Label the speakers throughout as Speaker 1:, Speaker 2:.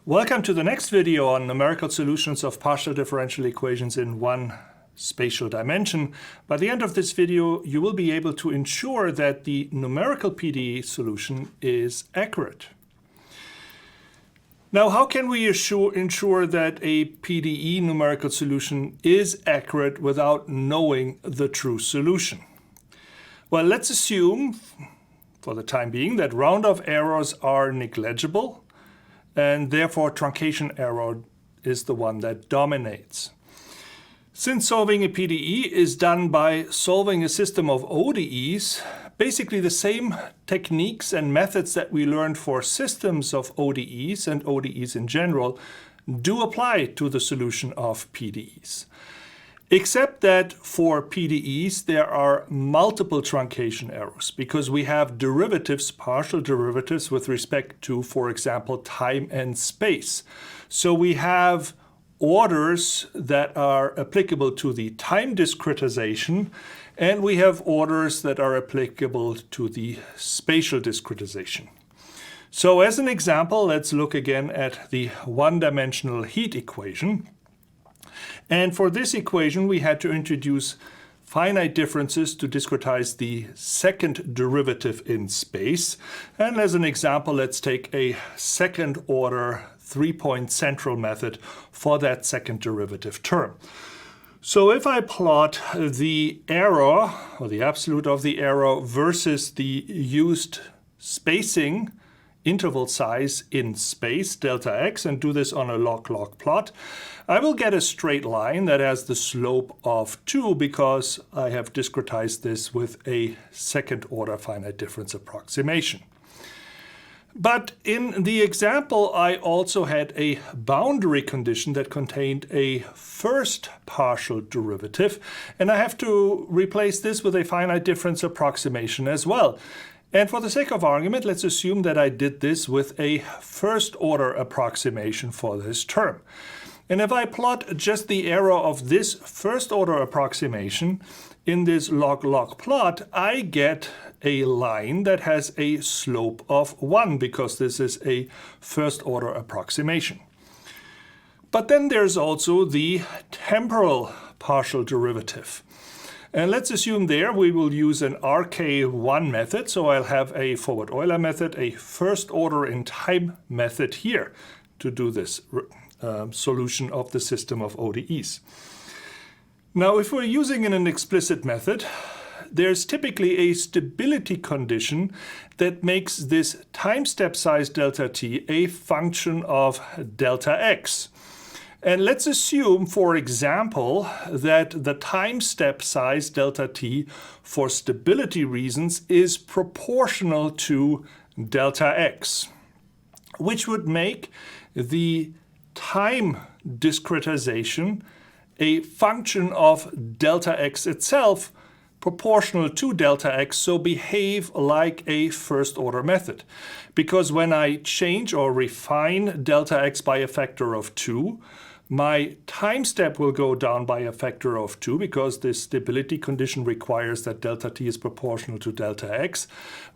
Speaker 1: Welcome to the next video on numerical solutions of partial differential equations in one spatial dimension. By the end of this video, you will be able to ensure that the numerical PDE solution is accurate. Now, how can we ensure that a PDE numerical solution is accurate without knowing the true solution? Well, let's assume, for the time being, that round-off errors are negligible, and therefore truncation error is the one that dominates. Since solving a PDE is done by solving a system of ODEs, basically the same techniques and methods that we learned for systems of ODEs and ODEs in general do apply to the solution of PDEs. Except that for PDEs there are multiple truncation errors because we have derivatives, partial derivatives with respect to, for example, time and space. So we have orders that are applicable to the time discretization, and we have orders that are applicable to the spatial discretization. So as an example, let's look again at the one-dimensional heat equation. And for this equation, we had to introduce finite differences to discretize the second derivative in space. And as an example, let's take a second order three-point central method for that second derivative term. So if I plot the error, or the absolute of the error, versus the used spacing interval size in space, delta x, and do this on a log-log plot, I will get a straight line that has the slope of 2 because I have discretized this with a second order finite difference approximation. But in the example, I also had a boundary condition that contained a first partial derivative, and I have to replace this with a finite difference approximation as well. And for the sake of argument, let's assume that I did this with a first order approximation for this term. And if I plot just the error of this first order approximation in this log-log plot, I get a line that has a slope of 1 because this is a first order approximation. But then there's also the temporal partial derivative. And let's assume there we will use an RK1 method. So I'll have a forward Euler method, a first order in time method here to do this solution of the system of ODEs. Now, if we're using an explicit method, there's typically a stability condition that makes this time step size delta t a function of delta x. And let's assume, for example, that the time step size delta t for stability reasons is proportional to delta x, which would make the time discretization a function of delta x itself proportional to delta x, so behave like a first order method. Because when I change or refine delta x by a factor of 2, my time step will go down by a factor of 2 because this stability condition requires that delta t is proportional to delta x,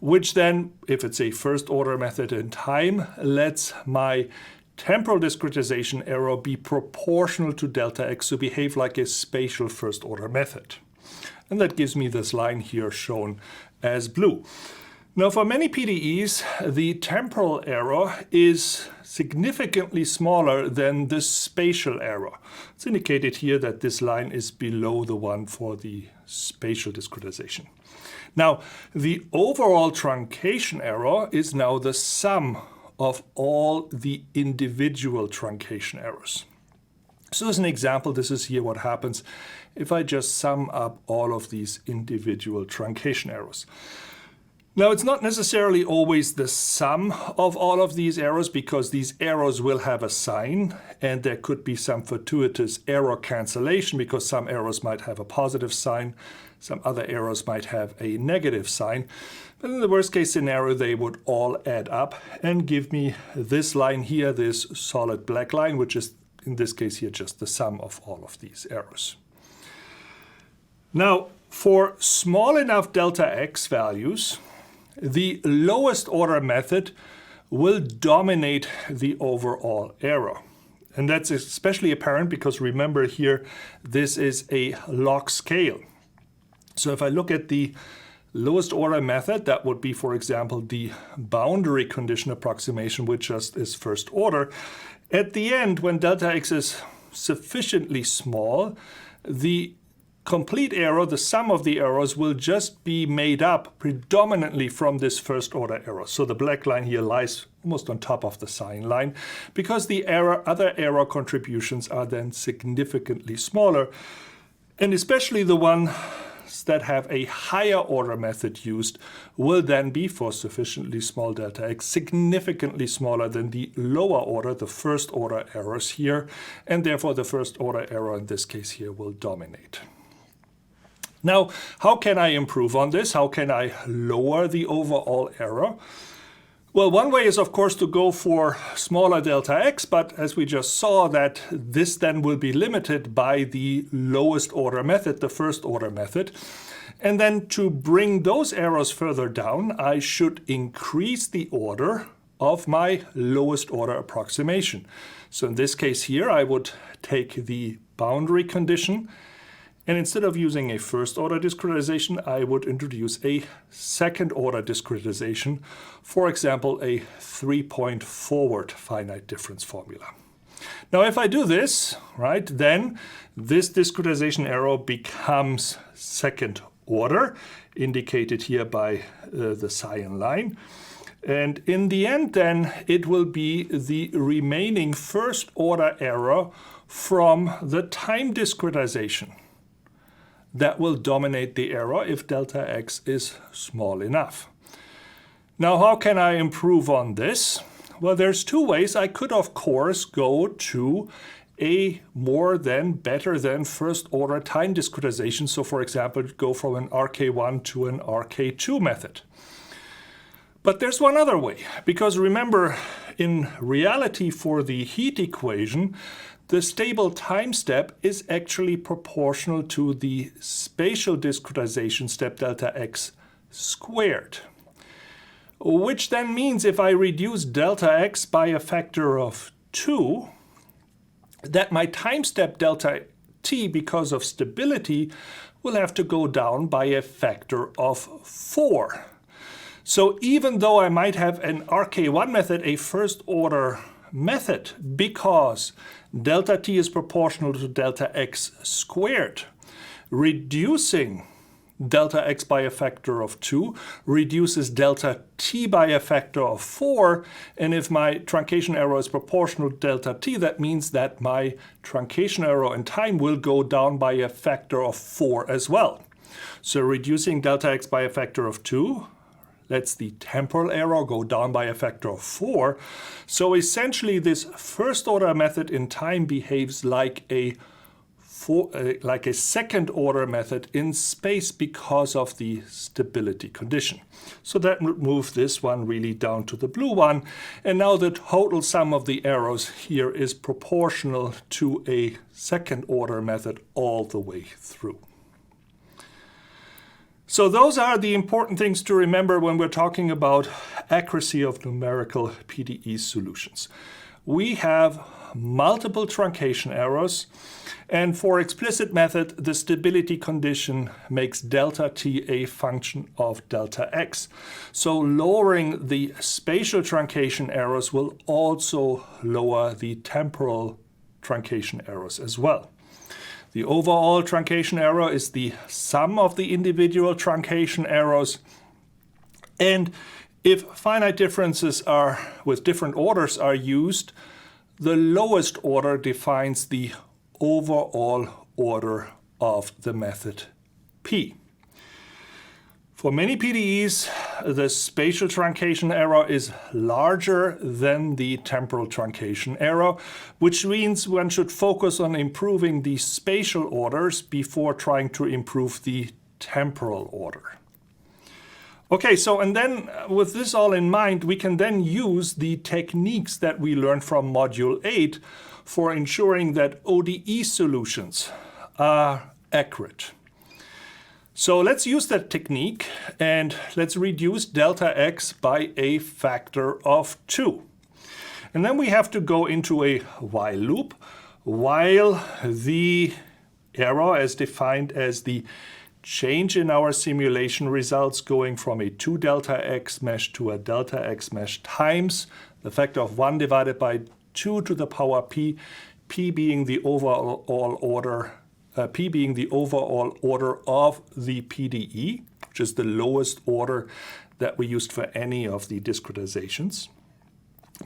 Speaker 1: which then, if it's a first order method in time, lets my temporal discretization error be proportional to delta x, so behave like a spatial first order method. And that gives me this line here shown as blue. Now, for many PDEs, the temporal error is significantly smaller than the spatial error. It's indicated here that this line is below the one for the spatial discretization. Now, the overall truncation error is now the sum of all the individual truncation errors. So as an example, this is here what happens if I just sum up all of these individual truncation errors. Now, it's not necessarily always the sum of all of these errors because these errors will have a sign, and there could be some fortuitous error cancellation because some errors might have a positive sign, some other errors might have a negative sign. But in the worst case scenario, they would all add up and give me this line here, this solid black line, which is in this case here just the sum of all of these errors. Now, for small enough delta x values, the lowest order method will dominate the overall error. And that's especially apparent because remember here, this is a log scale. So if I look at the lowest order method, that would be, for example, the boundary condition approximation, which just is first order. At the end, when delta x is sufficiently small, the complete error, the sum of the errors, will just be made up predominantly from this first order error. So the black line here lies almost on top of the cyan line because the other error contributions are then significantly smaller. And especially the ones that have a higher order method used will then be, for sufficiently small delta x, significantly smaller than the lower order, the first order errors here, and therefore the first order error in this case here will dominate. Now, how can I improve on this? How can I lower the overall error? Well, one way is, of course, to go for smaller delta x, but as we just saw, that this then will be limited by the lowest order method, the first order method. And then to bring those errors further down, I should increase the order of my lowest order approximation. So in this case here, I would take the boundary condition, and instead of using a first order discretization, I would introduce a second order discretization, for example, a 3-point forward finite difference formula. Now, if I do this, right, then this discretization error becomes second order, indicated here by the cyan line. And in the end, then, it will be the remaining first order error from the time discretization that will dominate the error if delta x is small enough. Now, how can I improve on this? Well, there's two ways. I could, of course, go to a more than, better than first order time discretization. So, for example, go from an RK1 to an RK2 method. But there's one other way, because remember, in reality for the heat equation, the stable time step is actually proportional to the spatial discretization step delta x squared. Which then means if I reduce delta x by a factor of 2, that my time step delta t, because of stability, will have to go down by a factor of 4. So even though I might have an RK1 method, a first order method, because delta t is proportional to delta x squared, reducing delta x by a factor of 2 reduces delta t by a factor of 4. And if my truncation error is proportional to delta t, that means that my truncation error in time will go down by a factor of 4 as well. So reducing delta x by a factor of 2 lets the temporal error go down by a factor of 4. So essentially this first order method in time behaves like a second order method in space because of the stability condition. So that would move this one really down to the blue one. And now the total sum of the errors here is proportional to a second order method all the way through. So those are the important things to remember when we're talking about accuracy of numerical PDE solutions. We have multiple truncation errors, and for explicit method, the stability condition makes delta t a function of delta x. So lowering the spatial truncation errors will also lower the temporal truncation errors as well. The overall truncation error is the sum of the individual truncation errors. And if finite differences are with different orders are used, the lowest order defines the overall order of the method P. For many PDEs, the spatial truncation error is larger than the temporal truncation error, which means one should focus on improving the spatial orders before trying to improve the temporal order. Okay, so and then with this all in mind, we can then use the techniques that we learned from Module 8 for ensuring that ODE solutions are accurate. So let's use that technique and let's reduce delta x by a factor of 2. And then we have to go into a while loop while the error as defined as the change in our simulation results going from a 2 delta x mesh to a delta x mesh times the factor of 1 divided by 2 to the power p, p being the overall order of the PDE, which is the lowest order that we used for any of the discretizations.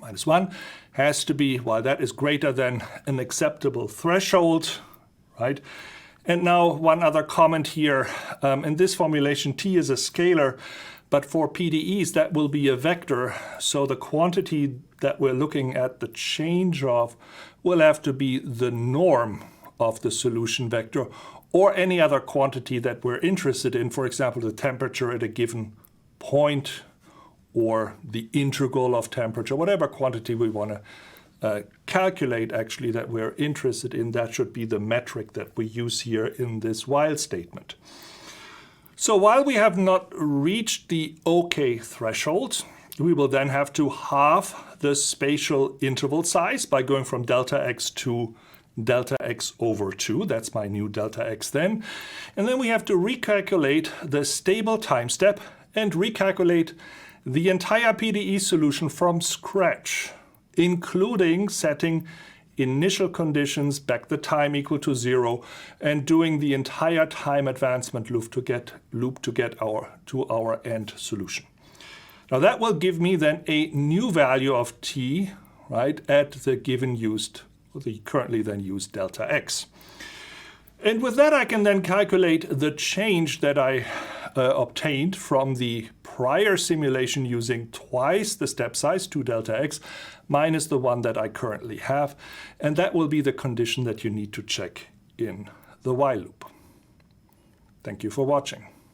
Speaker 1: Minus 1 has to be, while that is greater than an acceptable threshold, right? And now one other comment here. In this formulation, t is a scalar, but for PDEs that will be a vector. So the quantity that we're looking at the change of will have to be the norm of the solution vector or any other quantity that we're interested in, for example, the temperature at a given point or the integral of temperature, whatever quantity we want to calculate actually that we're interested in, that should be the metric that we use here in this while statement. So while we have not reached the OK threshold, we will then have to halve the spatial interval size by going from delta x to delta x over 2. That's my new delta x then. And then we have to recalculate the stable time step and recalculate the entire PDE solution from scratch, including setting initial conditions back the time equal to 0 and doing the entire time advancement loop to get our end solution. Now that will give me then a new value of t, right, at the given the currently then used delta x. And with that I can then calculate the change that I obtained from the prior simulation using twice the step size, 2 delta x, minus the one that I currently have. And that will be the condition that you need to check in the while loop. Thank you for watching.